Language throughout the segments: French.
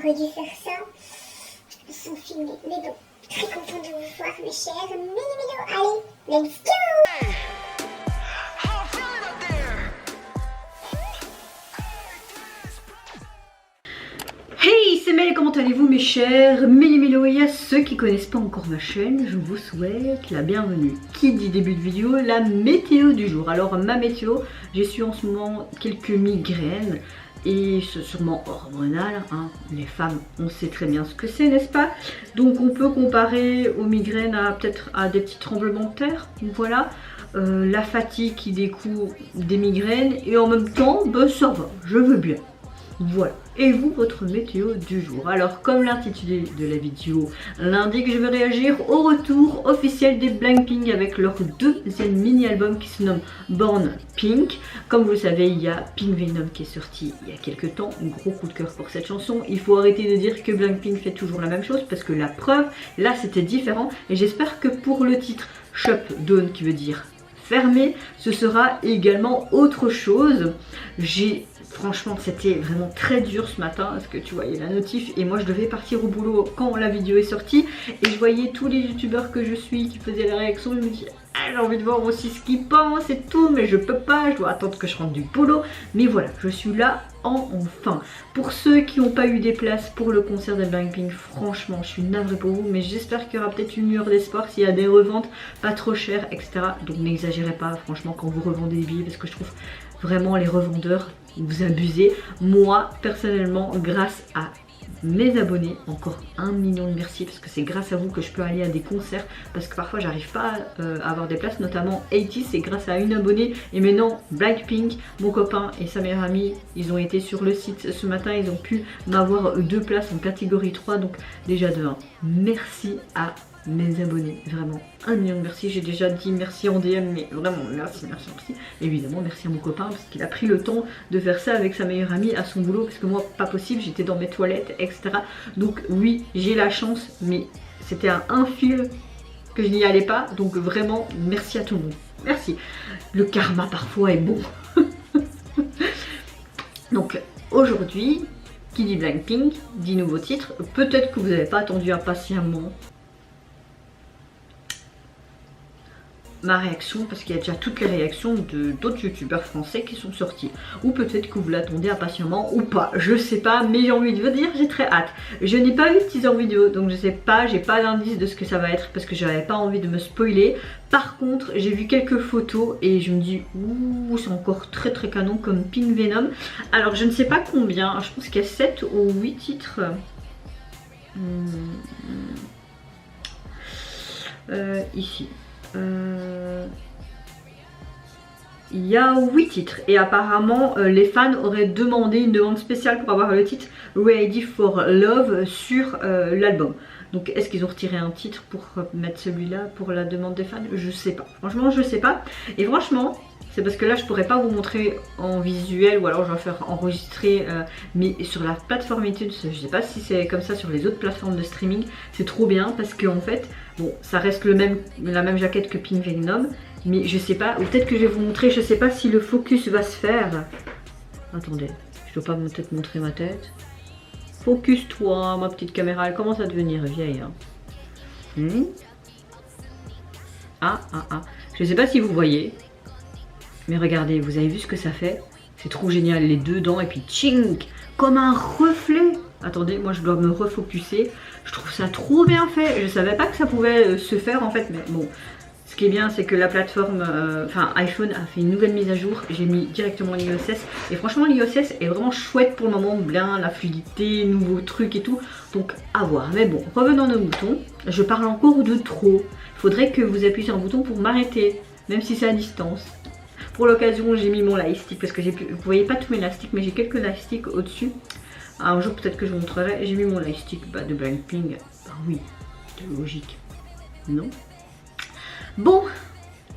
j'aurais dû faire ça sans filmer. Mais bon, très contente de vous voir, mes chers Mini-Milos. Allez, let's go! Hey, c'est Mel, comment allez-vous mes chers Mini-Milos? Et à ceux qui connaissent pas encore ma chaîne, je vous souhaite la bienvenue. Qui dit début de vidéo, la météo du jour. Alors ma météo, j'ai su en ce moment quelques migraines. Et c'est sûrement hormonal, hein. Les femmes, on sait très bien ce que c'est, n'est-ce pas? Donc on peut comparer aux migraines à peut-être à des petits tremblements de terre, voilà. La fatigue qui découle des migraines et en même temps, ben, ça va, je veux bien. Voilà. Et vous, votre météo du jour? Alors, comme l'intitulé de la vidéo l'indique, je vais réagir au retour officiel des Blackpink avec leur deuxième mini-album qui se nomme Born Pink. Comme vous le savez, il y a Pink Venom qui est sorti il y a quelques temps. Un gros coup de cœur pour cette chanson. Il faut arrêter de dire que Blackpink fait toujours la même chose parce que la preuve, là, c'était différent. Et j'espère que pour le titre Shut Down, qui veut dire fermé, ce sera également autre chose. Franchement, c'était vraiment très dur ce matin parce que tu voyais la notif et moi je devais partir au boulot quand la vidéo est sortie et je voyais tous les youtubeurs que je suis qui faisaient la réaction. Je me dis ah, j'ai envie de voir aussi ce qu'ils pensent et tout, mais je peux pas, je dois attendre que je rentre du boulot. Mais voilà, je suis là enfin. Pour ceux qui n'ont pas eu des places pour le concert de Blackpink, franchement je suis navrée pour vous, mais j'espère qu'il y aura peut-être une lueur d'espoir s'il y a des reventes pas trop chères, etc. Donc n'exagérez pas franchement quand vous revendez des billets parce que je trouve vraiment les revendeurs, vous abusez. Moi personnellement, grâce à mes abonnés, encore 1 million de merci parce que c'est grâce à vous que je peux aller à des concerts parce que parfois j'arrive pas à avoir des places, notamment 80, c'est grâce à une abonnée. Et maintenant Blackpink, mon copain et sa meilleure amie, ils ont été sur le site ce matin, ils ont pu m'avoir 2 places en catégorie 3, donc déjà de 1, merci à mes abonnés, vraiment 1 million de merci. J'ai déjà dit merci en DM, mais vraiment merci. Évidemment merci à mon copain parce qu'il a pris le temps de faire ça avec sa meilleure amie à son boulot, parce que moi pas possible, j'étais dans mes toilettes, etc. Donc oui, j'ai la chance, mais c'était un fil que je n'y allais pas, donc vraiment merci à tout le monde, merci. Le karma parfois est bon. Donc aujourd'hui, qui dit Blackpink dit nouveau titre. Peut-être que vous n'avez pas attendu impatiemment ma réaction parce qu'il y a déjà toutes les réactions d'autres youtubeurs français qui sont sortis, ou peut-être que vous l'attendez impatiemment ou pas, je sais pas, mais j'ai envie de vous dire, j'ai très hâte. Je n'ai pas vu de teaser vidéo donc je sais pas, j'ai pas d'indice de ce que ça va être parce que j'avais pas envie de me spoiler. Par contre j'ai vu quelques photos et je me dis ouh, c'est encore très canon comme Pink Venom. Alors je ne sais pas combien, je pense qu'il y a 7 ou 8 titres. Ici il y a 8 titres et apparemment les fans auraient demandé une demande spéciale pour avoir le titre Ready for Love sur l'album. Donc est-ce qu'ils ont retiré un titre pour mettre celui-là pour la demande des fans? Je sais pas, franchement je sais pas. Et franchement c'est parce que là je pourrais pas vous montrer en visuel ou alors je vais faire enregistrer, mais sur la plateforme iTunes, je sais pas si c'est comme ça sur les autres plateformes de streaming, c'est trop bien parce que en fait bon ça reste la même jaquette que Pink Venom, mais je sais pas, ou peut-être que je vais vous montrer, je sais pas si le focus va se faire. Attendez, je dois pas peut-être montrer ma tête. Focus toi ma petite caméra, elle commence à devenir vieille hein. Je sais pas si vous voyez, mais regardez, vous avez vu ce que ça fait? C'est trop génial, les deux dents et puis tchink, comme un reflet. Attendez, moi je dois me refocuser. Je trouve ça trop bien fait. Je savais pas que ça pouvait se faire en fait, mais bon. Ce qui est bien, c'est que la plateforme, iPhone a fait une nouvelle mise à jour. J'ai mis directement l'iOS et franchement l'iOS est vraiment chouette pour le moment, bien la fluidité, nouveaux trucs et tout. Donc à voir. Mais bon, revenons à nos boutons. Je parle encore de trop. Il faudrait que vous appuyez sur un bouton pour m'arrêter, même si c'est à distance. Pour l'occasion, j'ai mis mon lightstick parce que vous voyez pas tous mes elastiques, mais j'ai quelques elastiques au-dessus. Un jour peut-être que je vous montrerai. J'ai mis mon lightstick de Blackpink. Bah oui, c'est logique. Non? Bon,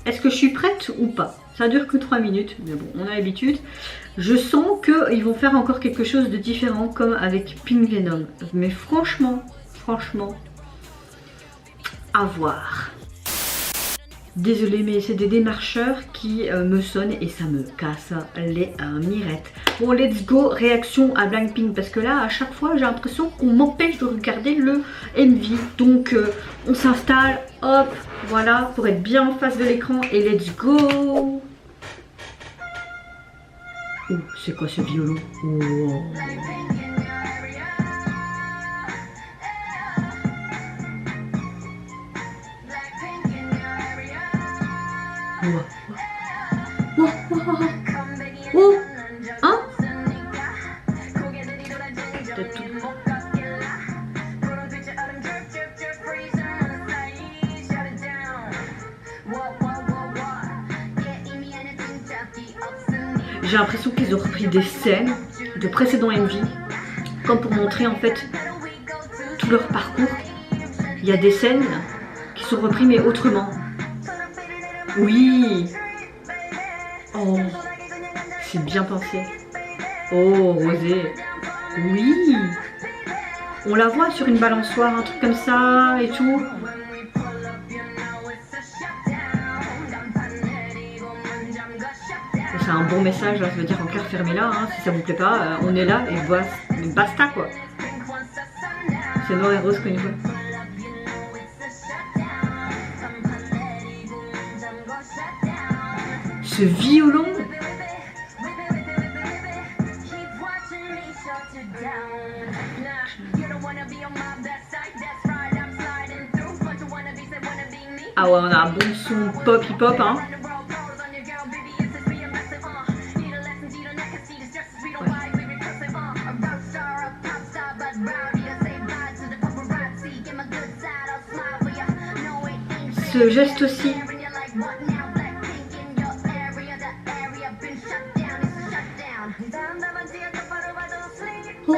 est-ce que je suis prête ou pas? Ça dure que 3 minutes, mais bon, on a l'habitude. Je sens qu'ils vont faire encore quelque chose de différent comme avec Pink Venom. Mais franchement, à voir. Désolée, mais c'est des démarcheurs qui me sonnent et ça me casse les mirettes. Bon, let's go, réaction à Blackpink, parce que là, à chaque fois, j'ai l'impression qu'on m'empêche de regarder le MV. Donc, on s'installe, hop, voilà, pour être bien en face de l'écran et let's go. Oh, c'est quoi ce violon? Oh. Oh, oh, oh, oh. Hein? J'ai l'impression qu'ils ont repris des scènes de précédents MV, comme pour montrer en fait tout leur parcours. Il y a des scènes qui sont reprises mais autrement. Oui. Oh, c'est bien pensé. Oh, Rosé. Oui. On la voit sur une balançoire, un truc comme ça et tout. C'est un bon message, ça veut dire en clair, fermez-la, hein, si ça vous plaît pas, on est là et voilà, basta quoi. C'est noir et rose qu'on y voit. Ce violon. Ah ouais, on a un bon son pop hip-hop, hein. Ce geste aussi. Oh.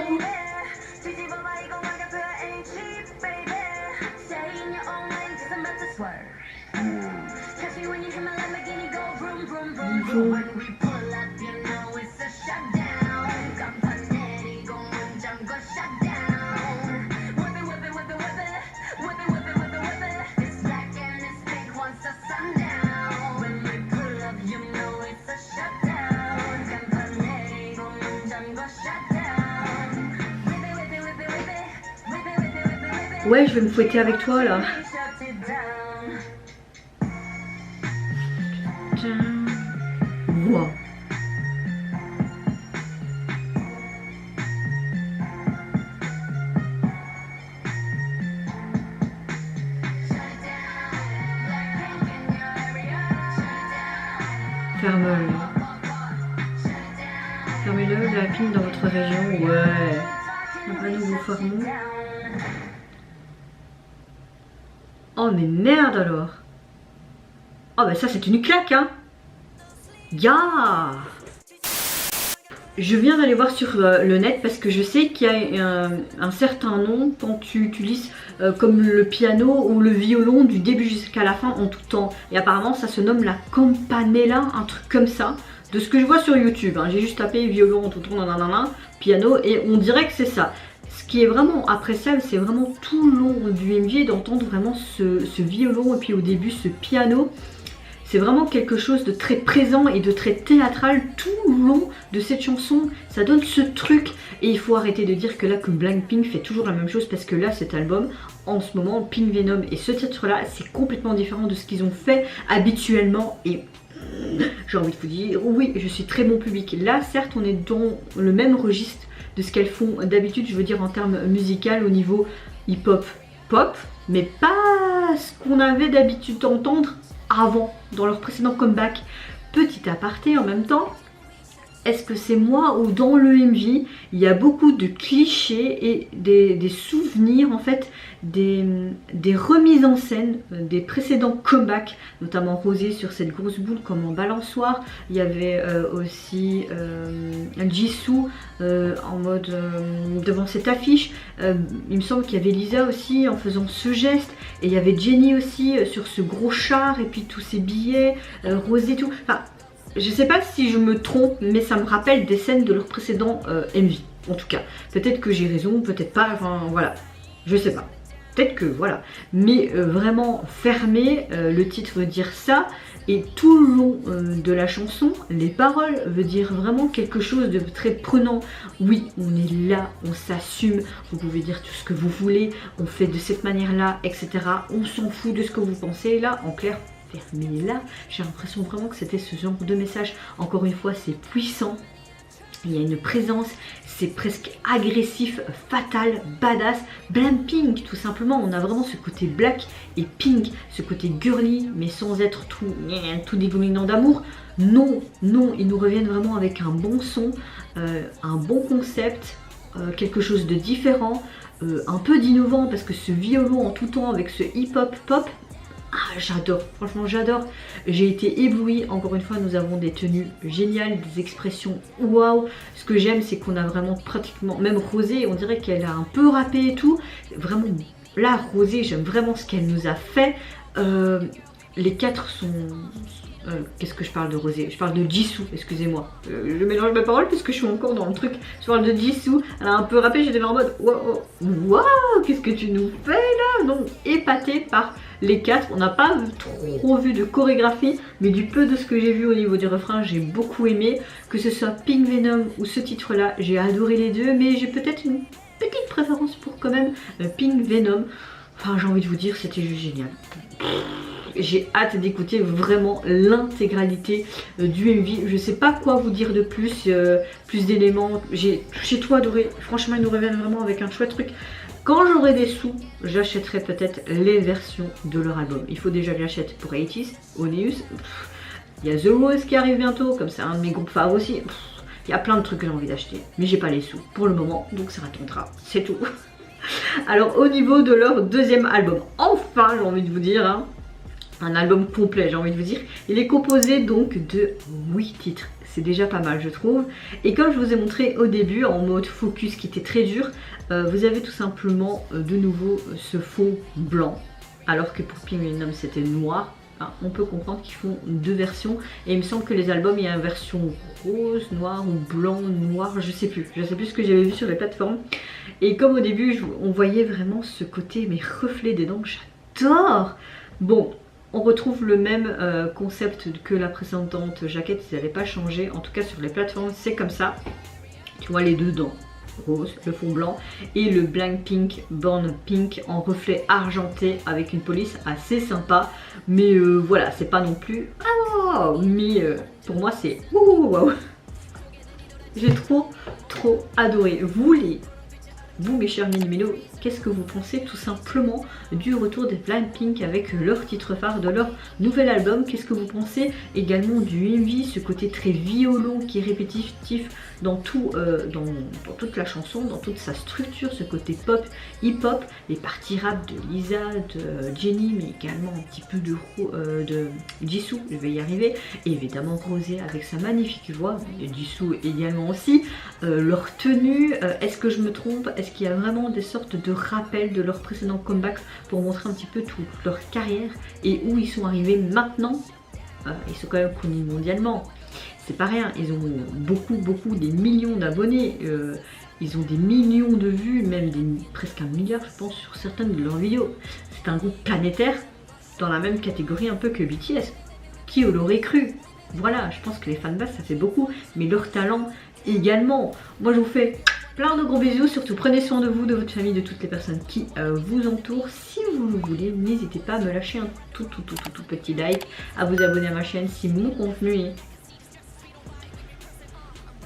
Ouais, je vais me fouetter avec toi là. Wow. Ferme-le. Fermez-le, Blackpink dans votre région. Ouais. Un nouveau format. Oh mais merde alors. Oh bah ça c'est une claque hein. Ya. Je viens d'aller voir sur le net parce que je sais qu'il y a un certain nom quand tu utilises comme le piano ou le violon du début jusqu'à la fin en tout temps. Et apparemment ça se nomme la campanella, un truc comme ça. De ce que je vois sur YouTube, hein. J'ai juste tapé violon en tout temps, nanana, piano et on dirait que c'est ça. Ce qui est vraiment appréciable, c'est vraiment tout le long du MV d'entendre vraiment ce violon et puis au début ce piano. C'est vraiment quelque chose de très présent et de très théâtral tout le long de cette chanson. Ça donne ce truc et il faut arrêter de dire que là que Blackpink fait toujours la même chose parce que là cet album, en ce moment, Pink Venom et ce titre là, c'est complètement différent de ce qu'ils ont fait habituellement et j'ai envie de vous dire, oui, je suis très bon public. Là, certes, on est dans le même registre de ce qu'elles font d'habitude, je veux dire en termes musical au niveau hip-hop pop, mais pas ce qu'on avait d'habitude d'entendre avant, dans leur précédent comeback. Petit aparté en même temps, est-ce que c'est moi ou dans le MV, il y a beaucoup de clichés et des souvenirs en fait, des remises en scène des précédents comebacks, notamment Rosé sur cette grosse boule comme en balançoire. Il y avait aussi Jisoo en mode devant cette affiche. Il me semble qu'il y avait Lisa aussi en faisant ce geste. Et il y avait Jennie aussi sur ce gros char et puis tous ces billets, Rosé tout. Enfin, je sais pas si je me trompe, mais ça me rappelle des scènes de leur précédent MV, en tout cas. Peut-être que j'ai raison, peut-être pas, enfin voilà, je sais pas. peut-être que voilà, mais vraiment fermé, le titre veut dire ça, et tout le long de la chanson, les paroles veut dire vraiment quelque chose de très prenant. Oui, on est là, on s'assume, vous pouvez dire tout ce que vous voulez, on fait de cette manière-là, etc. On s'en fout de ce que vous pensez, là, en clair, fermez-la. J'ai l'impression vraiment que c'était ce genre de message. Encore une fois, c'est puissant. Il y a une présence, c'est presque agressif, fatal, badass, Blackpink tout simplement. On a vraiment ce côté black et pink, ce côté girly, mais sans être tout dégoulinant d'amour. Non, non, ils nous reviennent vraiment avec un bon son, un bon concept, quelque chose de différent, un peu d'innovant parce que ce violon en tout temps avec ce hip-hop pop, ah, j'adore, franchement j'adore. J'ai été éblouie, encore une fois nous avons des tenues géniales, des expressions waouh. Ce que j'aime c'est qu'on a vraiment pratiquement, même Rosé, on dirait qu'elle a un peu rappé et tout. Vraiment, là Rosé, j'aime vraiment ce qu'elle nous a fait. Les quatre sont... qu'est-ce que je parle de Rosé? Je parle de Jisoo, excusez-moi. Je mélange mes paroles parce que je suis encore dans le truc. Je parle de Jisoo, elle a un peu rappé, j'étais en mode waouh, waouh, qu'est-ce que tu nous fais là? Donc épatée par les quatre. On n'a pas trop vu de chorégraphie, mais du peu de ce que j'ai vu au niveau du refrain, j'ai beaucoup aimé. Que ce soit Pink Venom ou ce titre-là, j'ai adoré les deux, mais j'ai peut-être une petite préférence pour quand même Pink Venom. Enfin, j'ai envie de vous dire, c'était juste génial. J'ai hâte d'écouter vraiment l'intégralité du MV. Je sais pas quoi vous dire de plus, plus d'éléments. J'ai tout adoré. Franchement, ils nous reviennent vraiment avec un chouette truc. Quand j'aurai des sous, j'achèterai peut-être les versions de leur album. Il faut déjà que j'achète pour 80s, Oneus. Il y a The Rose qui arrive bientôt, comme c'est un de mes groupes phares aussi. Il y a plein de trucs que j'ai envie d'acheter, mais j'ai pas les sous pour le moment, donc ça attendra. C'est tout. Alors au niveau de leur deuxième album, enfin j'ai envie de vous dire, hein, un album complet j'ai envie de vous dire, il est composé donc de 8 titres, c'est déjà pas mal je trouve, et comme je vous ai montré au début en mode focus qui était très dur, vous avez tout simplement de nouveau ce fond blanc, alors que pour Pink Venom c'était noir. On peut comprendre qu'ils font deux versions et il me semble que les albums il y a une version rose, noir ou blanc, noir, je sais plus ce que j'avais vu sur les plateformes. Et comme au début on voyait vraiment ce côté mais reflet des dents, j'adore. Bon, on retrouve le même concept que la précédente jaquette, ils n'avaient pas changé, en tout cas sur les plateformes c'est comme ça. Tu vois les deux dents rose, le fond blanc, et le Blackpink Born Pink en reflet argenté avec une police assez sympa, mais voilà, c'est pas non plus mais pour moi c'est wow. J'ai trop adoré. Vous mes chers mini-mélos, qu'est-ce que vous pensez tout simplement du retour des Blackpink avec leur titre phare de leur nouvel album? Qu'est-ce que vous pensez également du MV, ce côté très violon qui est répétitif dans toute la chanson, dans toute sa structure, ce côté pop, hip-hop, les parties rap de Lisa, de Jennie, mais également un petit peu de Jisoo, je vais y arriver, et évidemment Rosé avec sa magnifique voix, Jisoo également aussi, leur tenue, est-ce que je me trompe? Est-ce qu'il y a vraiment des sortes de rappels de leur précédent comeback pour montrer un petit peu toute leur carrière et où ils sont arrivés maintenant? Ils sont quand même connus mondialement, c'est pas rien, ils ont beaucoup des millions d'abonnés, ils ont des millions de vues, même presque 1 milliard je pense sur certaines de leurs vidéos. C'est un groupe planétaire dans la même catégorie un peu que BTS, qui l'aurait cru? Voilà, je pense que les fanbases ça fait beaucoup, mais leur talent également. Moi je vous fais plein de gros bisous, surtout prenez soin de vous, de votre famille, de toutes les personnes qui vous entourent. Si vous le voulez, n'hésitez pas à me lâcher un tout petit like, à vous abonner à ma chaîne si mon contenu et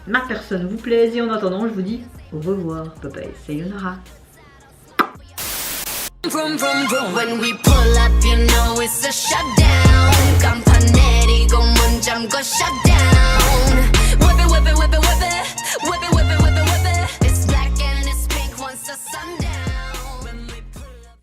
ma personne vous plaise. Et en attendant, je vous dis au revoir, bye bye, sayonara. When we pull up, you know it's a shutdown. Campanelli go munjam go shut